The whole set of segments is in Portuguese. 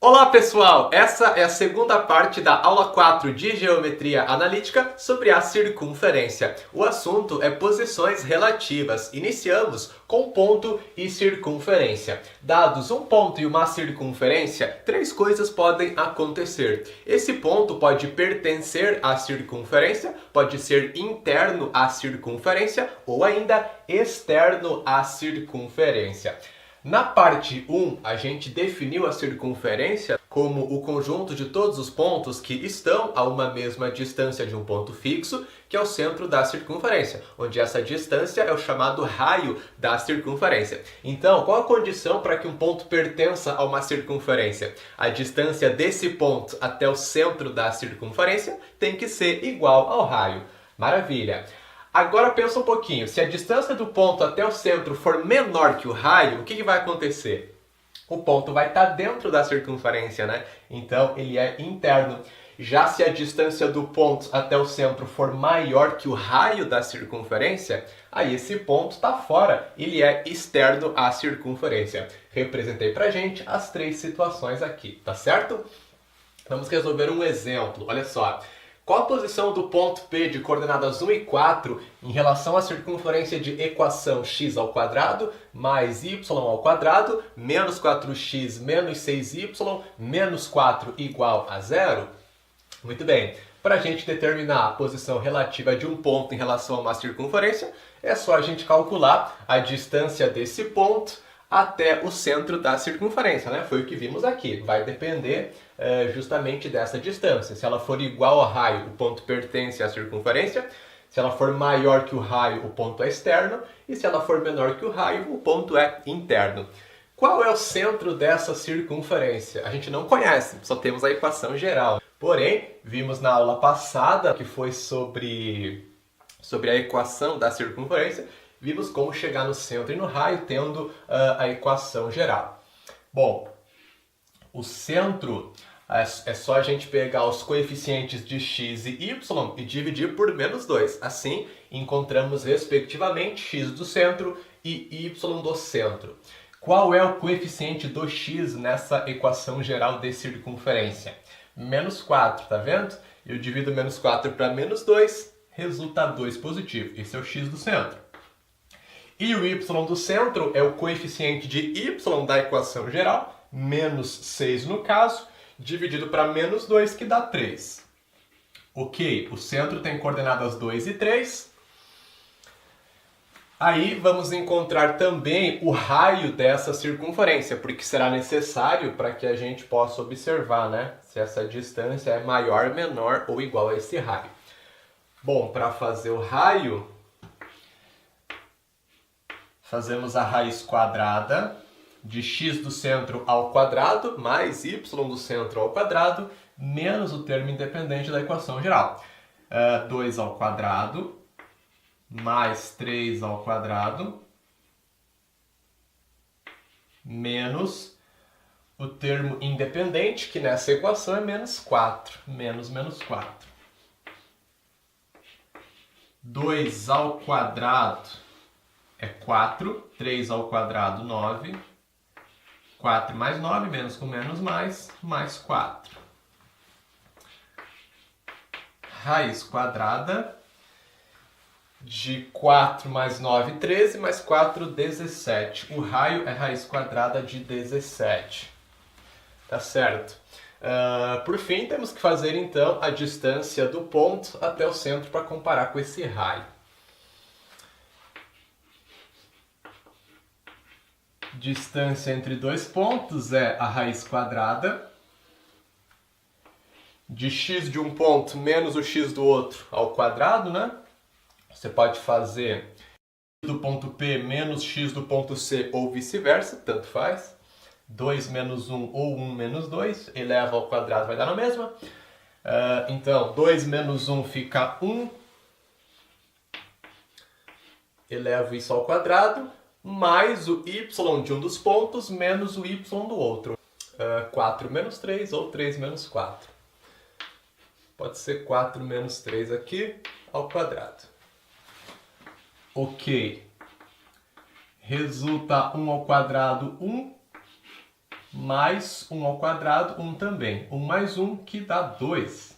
Olá pessoal, essa é a segunda parte da aula 4 de Geometria Analítica sobre a circunferência. O assunto é posições relativas. Iniciamos com ponto e circunferência. Dados um ponto e uma circunferência, três coisas podem acontecer. Esse ponto pode pertencer à circunferência, pode ser interno à circunferência ou ainda externo à circunferência. Na parte 1, a gente definiu a circunferência como o conjunto de todos os pontos que estão a uma mesma distância de um ponto fixo, que é o centro da circunferência, onde essa distância é o chamado raio da circunferência. Então, qual a condição para que um ponto pertença a uma circunferência? A distância desse ponto até o centro da circunferência tem que ser igual ao raio. Maravilha! Agora pensa um pouquinho, se a distância do ponto até o centro for menor que o raio, o que vai acontecer? O ponto vai estar dentro da circunferência, né? Então ele é interno. Já se a distância do ponto até o centro for maior que o raio da circunferência, aí esse ponto está fora, ele é externo à circunferência. Representei pra gente as três situações aqui, tá certo? Vamos resolver um exemplo, olha só. Qual a posição do ponto P de coordenadas 1 e 4 em relação à circunferência de equação x ao quadrado mais y ao quadrado menos 4x menos 6y menos 4 igual a zero? Muito bem. Para a gente determinar a posição relativa de um ponto em relação a uma circunferência, é só a gente calcular a distância desse ponto até o centro da circunferência, né? Foi o que vimos aqui. Vai depender justamente dessa distância. Se ela for igual ao raio, o ponto pertence à circunferência. Se ela for maior que o raio, o ponto é externo. E se ela for menor que o raio, o ponto é interno. Qual é o centro dessa circunferência? A gente não conhece, só temos a equação geral. Porém, vimos na aula passada, que foi sobre a equação da circunferência, vimos como chegar no centro e no raio tendo a equação geral. Bom, o centro é só a gente pegar os coeficientes de x e y e dividir por menos 2. Assim, encontramos respectivamente x do centro e y do centro. Qual é o coeficiente do x nessa equação geral de circunferência? Menos 4, tá vendo? Eu divido menos 4 para menos 2, resulta 2 positivo. Esse é o x do centro. E o y do centro é o coeficiente de y da equação geral, menos 6 no caso, dividido para menos 2, que dá 3. Ok, o centro tem coordenadas 2 e 3. Aí vamos encontrar também o raio dessa circunferência, porque será necessário para que a gente possa observar, né, se essa distância é maior, menor ou igual a esse raio. Bom, para fazer o raio, fazemos a raiz quadrada de x do centro ao quadrado mais y do centro ao quadrado menos o termo independente da equação geral. 2 ao quadrado mais 3 ao quadrado menos o termo independente, que nessa equação é menos 4. Menos 4. 2 ao quadrado é 4, 3 ao quadrado, 9, 4 mais 9, menos com menos mais 4. Raiz quadrada de 4 mais 9, 13, mais 4, 17. O raio é raiz quadrada de 17. Tá certo? Por fim, temos que fazer então a distância do ponto até o centro para comparar com esse raio. Distância entre dois pontos é a raiz quadrada de x de um ponto menos o x do outro ao quadrado, né? Você pode fazer do ponto P menos x do ponto C ou vice-versa, tanto faz. 2 menos 1 ou 1 menos 2, eleva ao quadrado, vai dar na mesma. Então, 2 menos 1 fica 1. Elevo isso ao quadrado, mais o y de um dos pontos menos o y do outro. 4 menos 3 ou 3 menos 4. Pode ser 4 menos 3 aqui ao quadrado. Ok. Resulta 1 ao quadrado, 1. mais 1 ao quadrado, 1 também. 1 mais 1 que dá 2.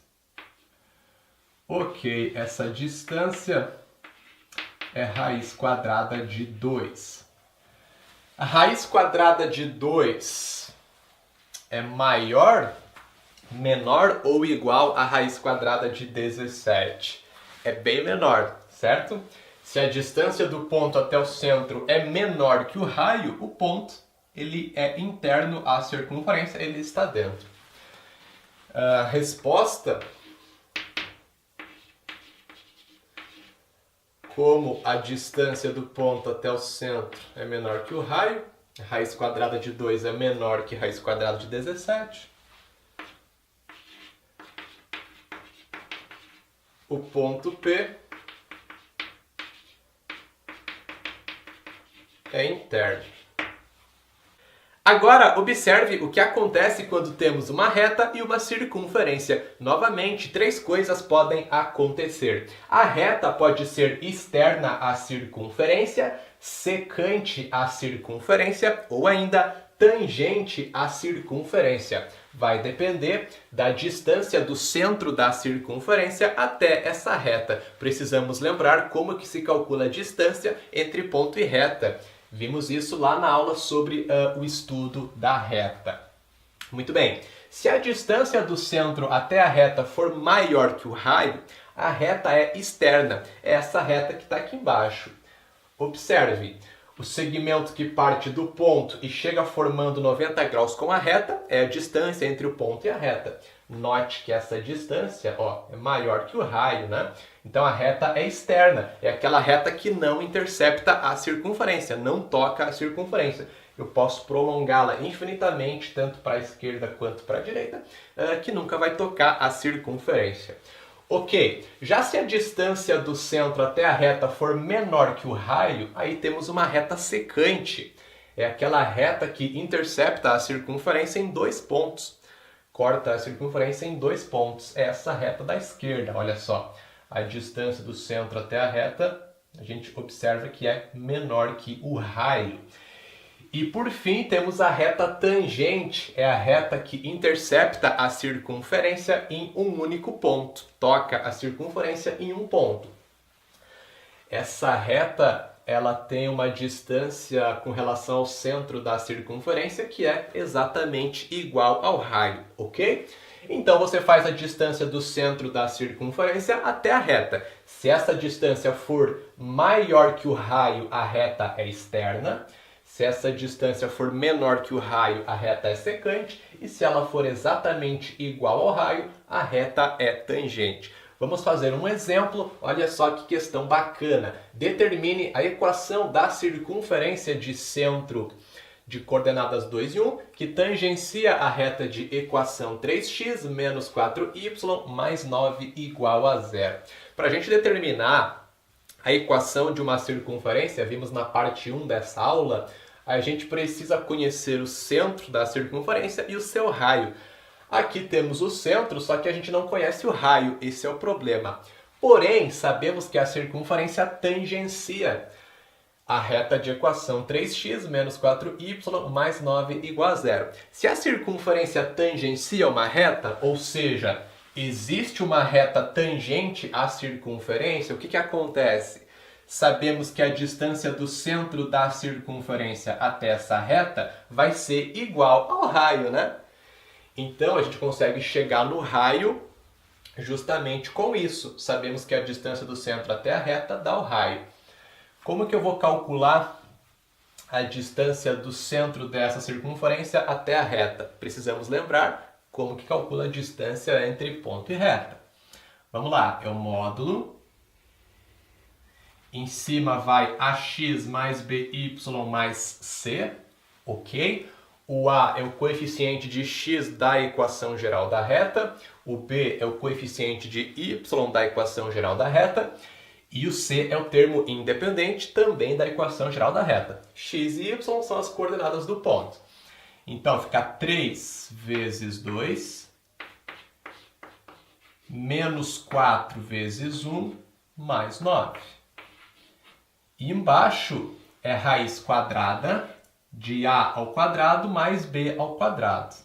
Ok, essa distância é raiz quadrada de 2. A raiz quadrada de 2 é maior, menor ou igual à raiz quadrada de 17? É bem menor, certo? Se a distância do ponto até o centro é menor que o raio, o ponto ele é interno à circunferência, ele está dentro. A resposta, como a distância do ponto até o centro é menor que o raio, a raiz quadrada de 2 é menor que a raiz quadrada de 17, o ponto P é interno. Agora, observe o que acontece quando temos uma reta e uma circunferência. Novamente, 3 coisas podem acontecer. A reta pode ser externa à circunferência, secante à circunferência ou ainda tangente à circunferência. Vai depender da distância do centro da circunferência até essa reta. Precisamos lembrar como que se calcula a distância entre ponto e reta. Vimos isso lá na aula sobre o estudo da reta. Muito bem, se a distância do centro até a reta for maior que o raio, a reta é externa, é essa reta que está aqui embaixo. Observe, o segmento que parte do ponto e chega formando 90 graus com a reta é a distância entre o ponto e a reta. Note que essa distância é maior que o raio, né? Então a reta é externa, é aquela reta que não intercepta a circunferência, não toca a circunferência. Eu posso prolongá-la infinitamente, tanto para a esquerda quanto para a direita, que nunca vai tocar a circunferência. Ok, já se a distância do centro até a reta for menor que o raio, aí temos uma reta secante. É aquela reta que intercepta a circunferência em 2 pontos. Corta a circunferência em 2 pontos. É essa reta da esquerda, olha só. A distância do centro até a reta, a gente observa que é menor que o raio. E por fim, temos a reta tangente, é a reta que intercepta a circunferência em um único ponto. Toca a circunferência em um ponto. Essa reta, ela tem uma distância com relação ao centro da circunferência que é exatamente igual ao raio, ok? Então você faz a distância do centro da circunferência até a reta. Se essa distância for maior que o raio, a reta é externa. Se essa distância for menor que o raio, a reta é secante. E se ela for exatamente igual ao raio, a reta é tangente. Vamos fazer um exemplo. Olha só que questão bacana. Determine a equação da circunferência de centro de coordenadas 2 e 1, que tangencia a reta de equação 3x menos 4y mais 9 igual a 0. Para a gente determinar a equação de uma circunferência, vimos na parte 1 dessa aula, a gente precisa conhecer o centro da circunferência e o seu raio. Aqui temos o centro, só que a gente não conhece o raio, esse é o problema. Porém, sabemos que a circunferência tangencia a reta de equação 3x menos 4y mais 9 igual a 0. Se a circunferência tangencia uma reta, ou seja, existe uma reta tangente à circunferência, o que acontece? Sabemos que a distância do centro da circunferência até essa reta vai ser igual ao raio, né? Então a gente consegue chegar no raio justamente com isso. Sabemos que a distância do centro até a reta dá o raio. Como que eu vou calcular a distância do centro dessa circunferência até a reta? Precisamos lembrar como que calcula a distância entre ponto e reta. Vamos lá, é o módulo. Em cima vai ax mais by mais c, ok? O a é o coeficiente de x da equação geral da reta, o b é o coeficiente de y da equação geral da reta, e o c é o termo independente também da equação geral da reta. X e y são as coordenadas do ponto. Então fica 3 vezes 2, menos 4 vezes 1, mais 9. E embaixo é raiz quadrada de a ao quadrado mais b ao quadrado.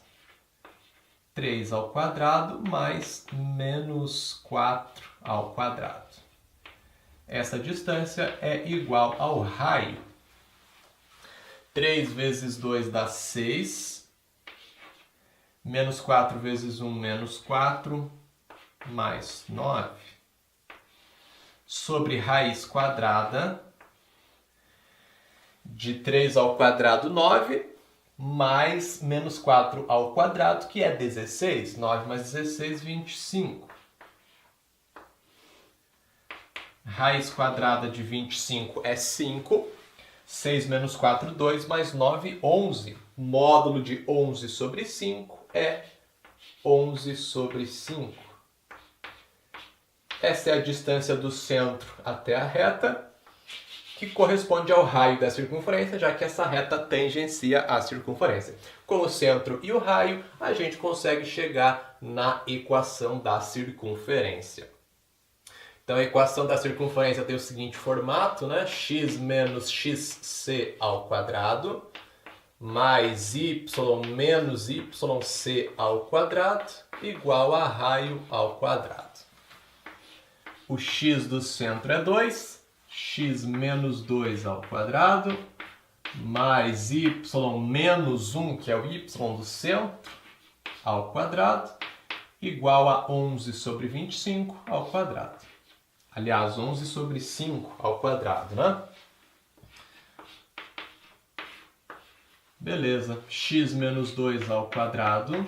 3 ao quadrado mais menos 4 ao quadrado. Essa distância é igual ao raio. 3 vezes 2 dá 6. Menos 4 vezes 1, menos 4, mais 9. Sobre raiz quadrada de 3 ao quadrado, 9, mais menos 4 ao quadrado, que é 16. 9 mais 16, 25. Raiz quadrada de 25 é 5. 6 menos 4, 2, mais 9, 11. Módulo de 11 sobre 5 é 11 sobre 5. Essa é a distância do centro até a reta, que corresponde ao raio da circunferência, já que essa reta tangencia a circunferência. Com o centro e o raio, a gente consegue chegar na equação da circunferência. Então, a equação da circunferência tem o seguinte formato, né? X menos xc ao quadrado, mais y menos yc ao quadrado, igual a raio ao quadrado. O x do centro é 2, x menos 2 ao quadrado, mais y menos 1, que é o y do centro, ao quadrado, igual a 11 sobre 25 ao quadrado. Aliás, 11 sobre 5 ao quadrado, né? Beleza. X menos 2 ao quadrado,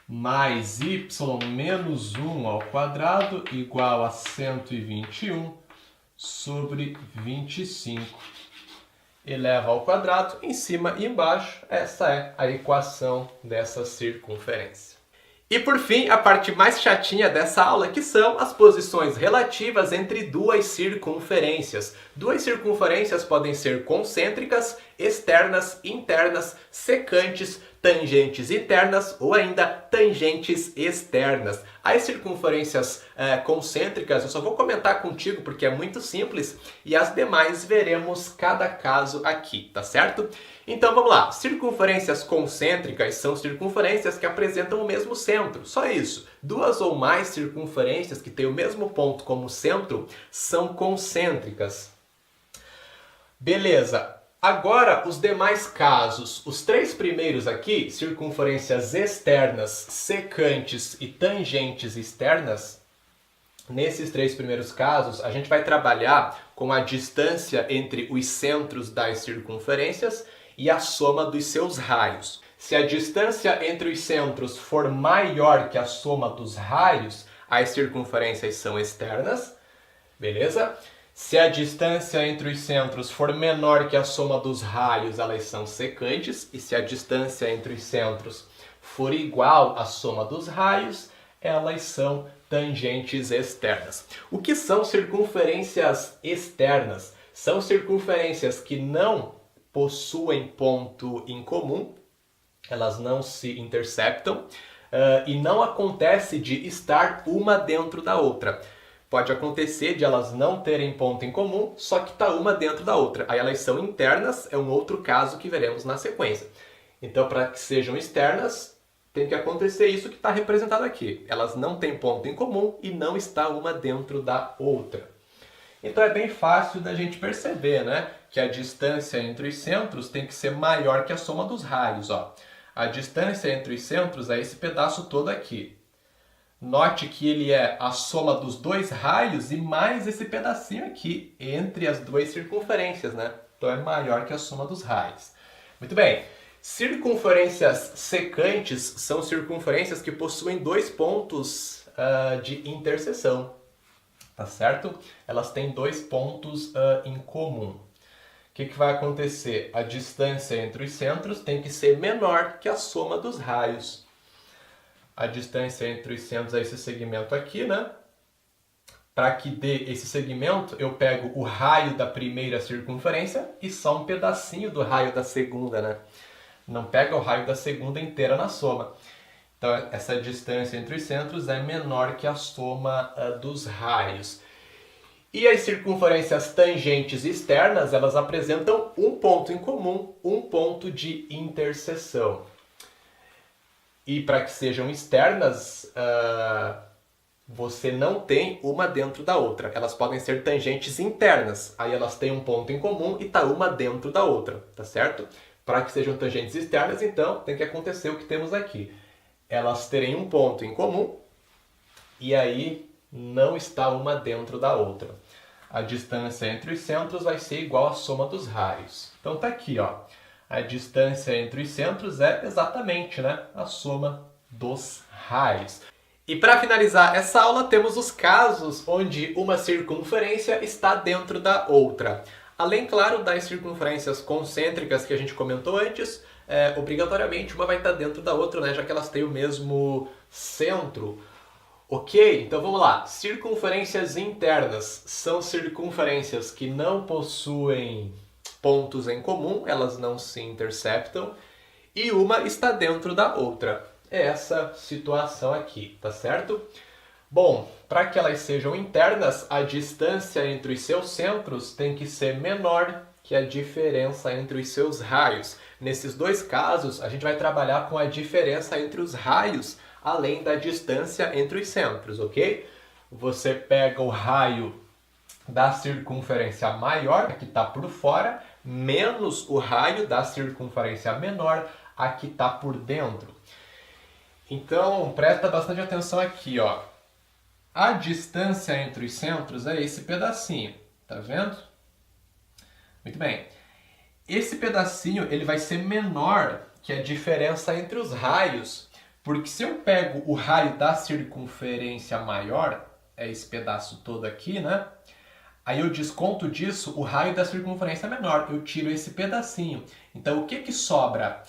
mais y menos 1 ao quadrado, igual a 121 sobre 25. Eleva ao quadrado, em cima e embaixo. Essa é a equação dessa circunferência. E por fim, a parte mais chatinha dessa aula, que são as posições relativas entre duas circunferências. Duas circunferências podem ser concêntricas, externas, internas, secantes, tangentes internas ou ainda tangentes externas. As circunferências concêntricas eu só vou comentar contigo porque é muito simples e as demais veremos cada caso aqui, tá certo? Então vamos lá, circunferências concêntricas são circunferências que apresentam o mesmo centro, só isso. Duas ou mais circunferências que têm o mesmo ponto como centro são concêntricas. Beleza. Agora, os demais casos, os três primeiros aqui, circunferências externas, secantes e tangentes externas, nesses três primeiros casos, a gente vai trabalhar com a distância entre os centros das circunferências e a soma dos seus raios. Se a distância entre os centros for maior que a soma dos raios, as circunferências são externas, beleza? Se a distância entre os centros for menor que a soma dos raios, elas são secantes. E se a distância entre os centros for igual à soma dos raios, elas são tangentes externas. O que são circunferências externas? São circunferências que não possuem ponto em comum, elas não se interceptam e não acontece de estar uma dentro da outra. Pode acontecer de elas não terem ponto em comum, só que está uma dentro da outra. Aí elas são internas, é um outro caso que veremos na sequência. Então, para que sejam externas, tem que acontecer isso que está representado aqui. Elas não têm ponto em comum e não está uma dentro da outra. Então é bem fácil da gente perceber, né, que a distância entre os centros tem que ser maior que a soma dos raios. Ó. A distância entre os centros é esse pedaço todo aqui. Note que ele é a soma dos dois raios e mais esse pedacinho aqui entre as duas circunferências, né? Então é maior que a soma dos raios. Muito bem. Circunferências secantes são circunferências que possuem dois pontos de interseção, tá certo? Elas têm dois pontos em comum. O que vai acontecer? A distância entre os centros tem que ser menor que a soma dos raios. A distância entre os centros é esse segmento aqui, né? Para que dê esse segmento, eu pego o raio da primeira circunferência e só um pedacinho do raio da segunda, né? Não pega o raio da segunda inteira na soma. Então, essa distância entre os centros é menor que a soma dos raios. E as circunferências tangentes externas, elas apresentam um ponto em comum, um ponto de interseção. E para que sejam externas, você não tem uma dentro da outra. Elas podem ser tangentes internas, aí elas têm um ponto em comum e tá uma dentro da outra, tá certo? Para que sejam tangentes externas, então, tem que acontecer o que temos aqui. Elas terem um ponto em comum e aí não está uma dentro da outra. A distância entre os centros vai ser igual à soma dos raios. Então tá aqui, ó. A distância entre os centros é exatamente, né, a soma dos raios. E para finalizar essa aula, temos os casos onde uma circunferência está dentro da outra. Além, claro, das circunferências concêntricas que a gente comentou antes, obrigatoriamente uma vai estar dentro da outra, né, já que elas têm o mesmo centro. Ok, então vamos lá. Circunferências internas são circunferências que não possuem pontos em comum, elas não se interceptam, e uma está dentro da outra. É essa situação aqui, tá certo? Bom, para que elas sejam internas, a distância entre os seus centros tem que ser menor que a diferença entre os seus raios. Nesses dois casos, a gente vai trabalhar com a diferença entre os raios, além da distância entre os centros, ok? Você pega o raio da circunferência maior, que está por fora, menos o raio da circunferência menor, a que está por dentro. Então, presta bastante atenção aqui, ó. A distância entre os centros é esse pedacinho, tá vendo? Muito bem. Esse pedacinho ele vai ser menor que a diferença entre os raios, porque se eu pego o raio da circunferência maior, é esse pedaço todo aqui, né? Aí eu desconto disso o raio da circunferência menor, eu tiro esse pedacinho. Então o que que sobra?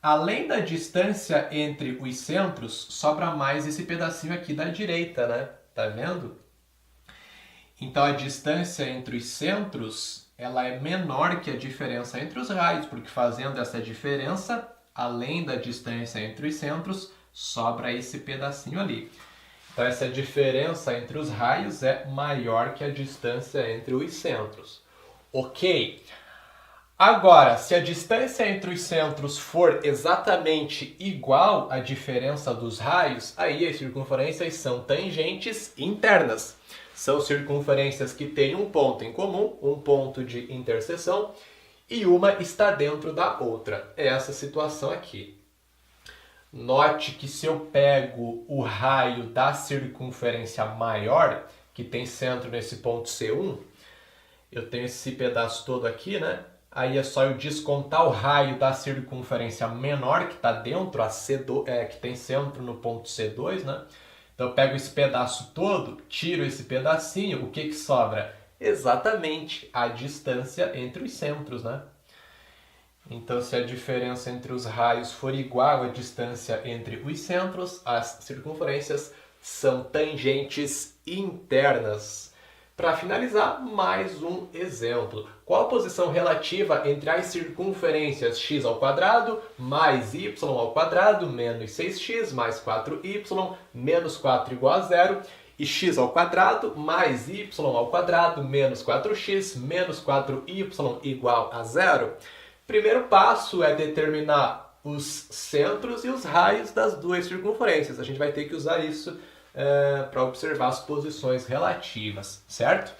Além da distância entre os centros, sobra mais esse pedacinho aqui da direita, né? Tá vendo? Então a distância entre os centros, ela é menor que a diferença entre os raios, porque fazendo essa diferença, além da distância entre os centros, sobra esse pedacinho ali. Então essa diferença entre os raios é maior que a distância entre os centros. Ok? Agora, se a distância entre os centros for exatamente igual à diferença dos raios, aí as circunferências são tangentes internas. São circunferências que têm um ponto em comum, um ponto de interseção, e uma está dentro da outra. É essa situação aqui. Note que se eu pego o raio da circunferência maior, que tem centro nesse ponto C1, eu tenho esse pedaço todo aqui, né? Aí é só eu descontar o raio da circunferência menor, que está dentro, a C2, que tem centro no ponto C2, né? Então eu pego esse pedaço todo, tiro esse pedacinho, o que que sobra? Exatamente a distância entre os centros, né? Então, se a diferença entre os raios for igual à distância entre os centros, as circunferências são tangentes internas. Para finalizar, mais um exemplo. Qual a posição relativa entre as circunferências x ao quadrado mais y ao quadrado menos 6x mais 4y menos 4 igual a zero e x ao quadrado mais y ao quadrado menos 4x menos 4y igual a zero? Primeiro passo é determinar os centros e os raios das duas circunferências. A gente vai ter que usar isso para observar as posições relativas, certo?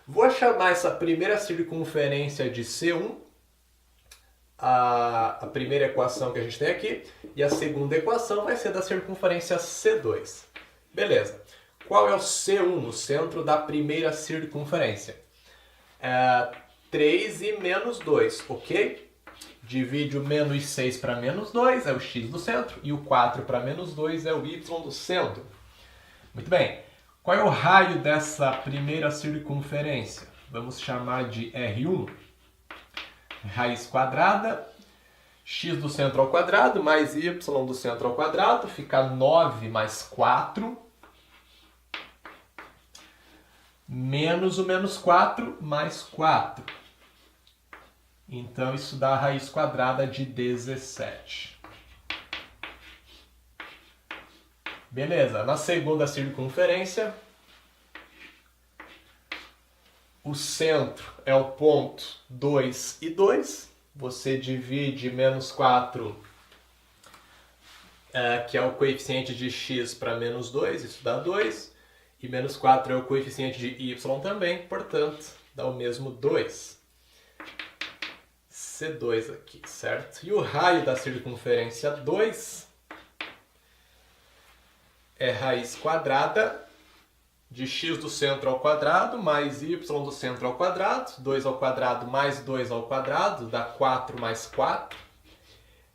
Vou chamar essa primeira circunferência de C1, a primeira equação que a gente tem aqui, e a segunda equação vai ser da circunferência C2. Beleza. Qual é o C1, o centro da primeira circunferência? 3 e menos 2, ok? Divide o menos 6 para menos 2, é o x do centro, e o 4 para menos 2 é o y do centro. Muito bem. Qual é o raio dessa primeira circunferência? Vamos chamar de R1. Raiz quadrada, x do centro ao quadrado, mais y do centro ao quadrado, fica 9 mais 4, menos o menos 4 mais 4. Então, isso dá a raiz quadrada de 17. Beleza, na segunda circunferência, o centro é o ponto 2 e 2, você divide menos 4, que é o coeficiente de x para menos 2, isso dá 2, e menos 4 é o coeficiente de y também, portanto, dá o mesmo 2. C2 aqui, certo? E o raio da circunferência 2 é raiz quadrada de x do centro ao quadrado mais y do centro ao quadrado, 2 ao quadrado mais 2 ao quadrado, dá 4 mais 4,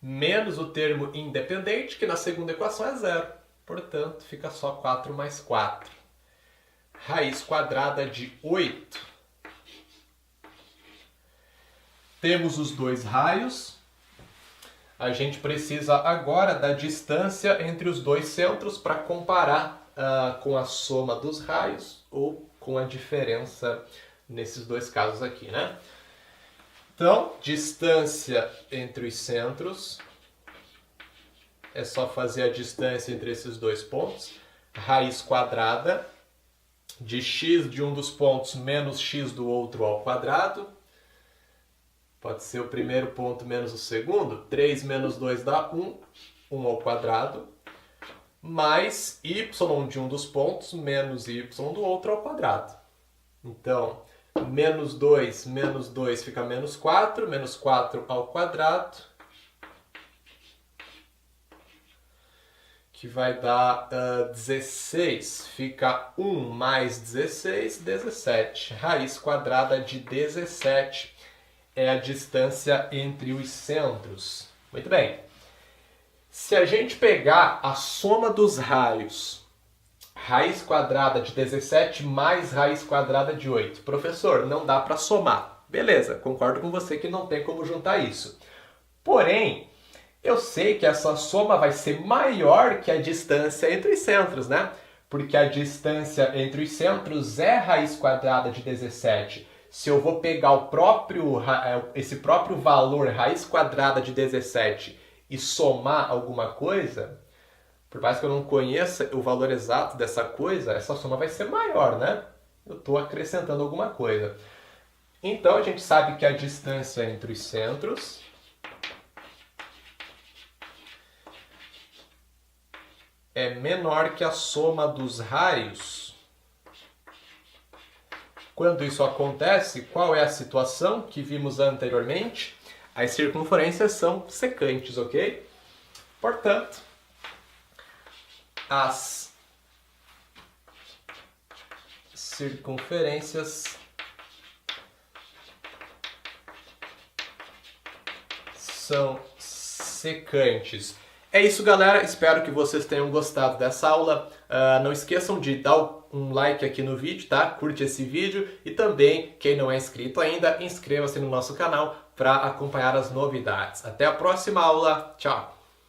menos o termo independente, que na segunda equação é zero. Portanto, fica só 4 mais 4. Raiz quadrada de 8. Temos os dois raios. A gente precisa agora da distância entre os dois centros para comparar com a soma dos raios ou com a diferença nesses dois casos aqui, né? Então, distância entre os centros, é só fazer a distância entre esses dois pontos, raiz quadrada de x de um dos pontos menos x do outro ao quadrado, pode ser o primeiro ponto menos o segundo, 3 menos 2 dá 1, 1 ao quadrado, mais y de um dos pontos menos y do outro ao quadrado. Então, menos 2 fica menos 4 ao quadrado, que vai dar 16, fica 1 mais 16, 17. Raiz quadrada de 17 é a distância entre os centros. Muito bem. Se a gente pegar a soma dos raios, raiz quadrada de 17 mais raiz quadrada de 8. Professor, não dá para somar. Beleza, concordo com você que não tem como juntar isso. Porém, eu sei que essa soma vai ser maior que a distância entre os centros, né? Porque a distância entre os centros é raiz quadrada de 17. Se eu vou pegar esse próprio valor, raiz quadrada de 17, e somar alguma coisa, por mais que eu não conheça o valor exato dessa coisa, essa soma vai ser maior, né? Eu estou acrescentando alguma coisa. Então, a gente sabe que a distância entre os centros é menor que a soma dos raios. Quando isso acontece, qual é a situação que vimos anteriormente? As circunferências são secantes, ok? Portanto, as circunferências são secantes. É isso, galera. Espero que vocês tenham gostado dessa aula. Não esqueçam de dar um like aqui no vídeo, tá? Curte esse vídeo e também, quem não é inscrito ainda, inscreva-se no nosso canal para acompanhar as novidades. Até a próxima aula. Tchau!